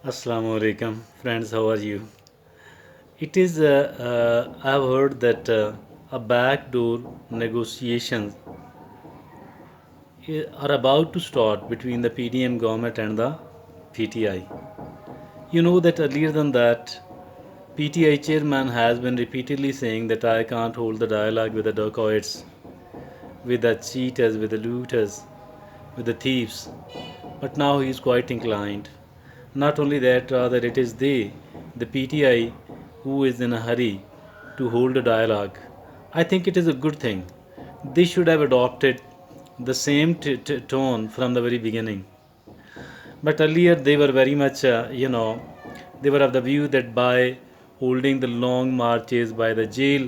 Assalamu alaikum, friends. How are you? I've heard that a backdoor negotiations are about to start between the PDM government and the PTI. You know that earlier than that, PTI chairman has been repeatedly saying that I can't hold the dialogue with the dacoits, with the cheaters, with the looters, with the thieves. But now he is quite inclined. Not only that, rather it is they, the PTI, who is in a hurry to hold a dialogue. I think it is a good thing. They should have adopted the same tone from the very beginning. But earlier they were very much, they were of the view that by holding the long marches, by the jail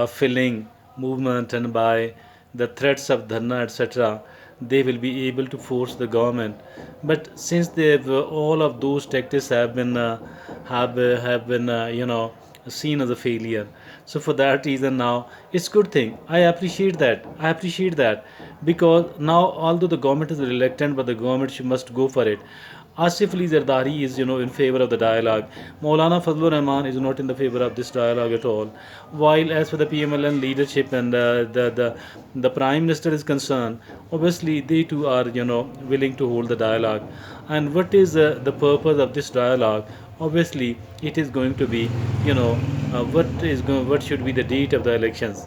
filling movement, and by the threats of dharna, etc., they will be able to force the government. But since they've all of those tactics have been seen as a failure, so for that reason now it's good thing. I appreciate that because now although the government is reluctant, but the government must go for it. Asif Ali Zardari is, in favor of the dialogue. Maulana Fazlur Rahman is not in the favor of this dialogue at all. While as for the PMLN leadership and the Prime Minister is concerned, obviously they too are, willing to hold the dialogue. And what is the purpose of this dialogue? Obviously, it is going to be, what should be the date of the elections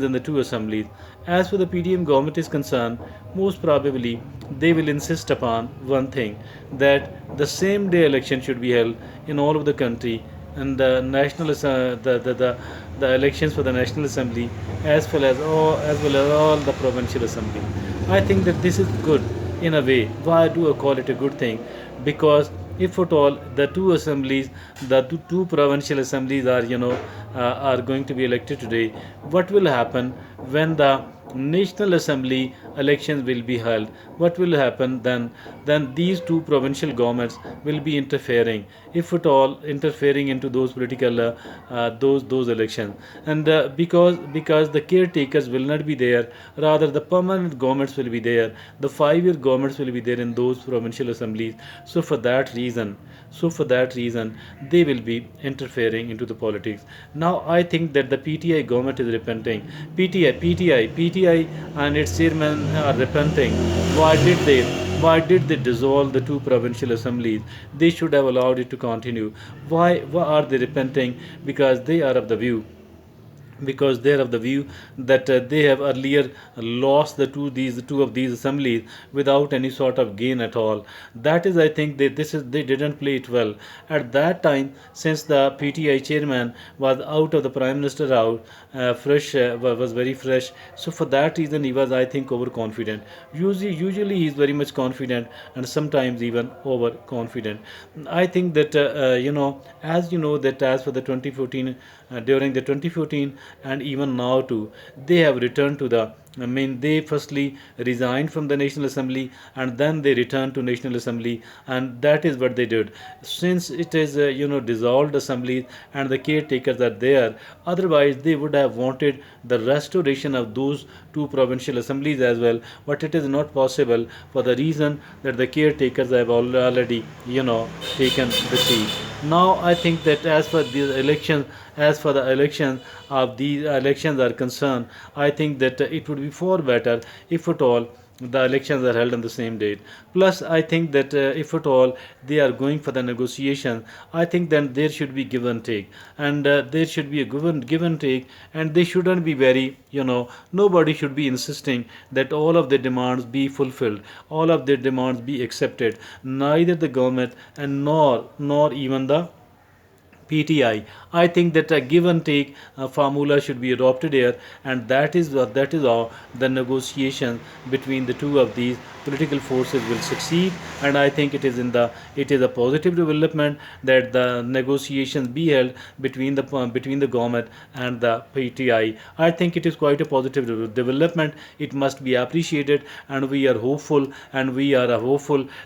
in the two assemblies. As for the PDM government is concerned, most probably they will insist upon one thing, that the same day election should be held in all of the country, and the elections for the National Assembly as well as all the provincial assembly. I think that this is good in a way. Why do I call it a good thing? Because if at all the two assemblies, the two provincial assemblies are going to be elected today, what will happen when the National Assembly elections will be held? What will happen then? Then these two provincial governments will be interfering, if at all interfering into those political those elections, and because the caretakers will not be there, rather the permanent governments will be there, the 5-year governments will be there in those provincial assemblies. So for that reason they will be interfering into the politics. Now I think that the PTI government is repenting. PTI and its chairman are repenting. Why did they dissolve the two provincial assemblies? They should have allowed it to continue. Why are they repenting? Because they are of the view that they have earlier lost the two of these assemblies without any sort of gain at all. That is, I think, they didn't play it well at that time, since the PTI chairman was out of the prime minister out, fresh was very fresh. So for that reason he was, I think, overconfident. Usually he is very much confident, and sometimes even overconfident. I think that as you know that as for the 2014, during the 2014 and even now too, they have returned to the, I mean, they firstly resigned from the National Assembly and then they returned to National Assembly, and that is what they did. Since it is dissolved assembly and the caretakers are there, otherwise they would have wanted the restoration of those two provincial assemblies as well, but it is not possible for the reason that the caretakers have already taken the seat. Now I think that as for the elections of these elections are concerned, I think that it would be far better if at all the elections are held on the same date. Plus, I think that if at all they are going for the negotiation, I think then there should be give and take, and there should be a give and take, and they shouldn't be very, nobody should be insisting that all of their demands be fulfilled, all of their demands be accepted. Neither the government and nor even the PTI. I think that a give and take formula should be adopted here, and that is how the negotiation between the two of these political forces will succeed. And I think it is a positive development that the negotiations be held between the government and the PTI. I think it is quite a positive development. It must be appreciated, and we are hopeful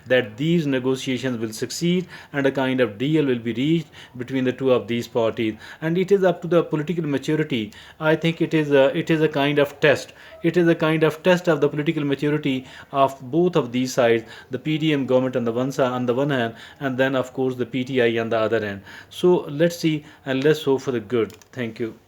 that these negotiations will succeed and a kind of deal will be reached between the the two of these parties, and it is up to the political maturity. I think it is a kind of test. It is a kind of test of the political maturity of both of these sides, the PDM government on the one side, on the one hand, and then of course the PTI on the other hand. So let's see and let's hope for the good. Thank you.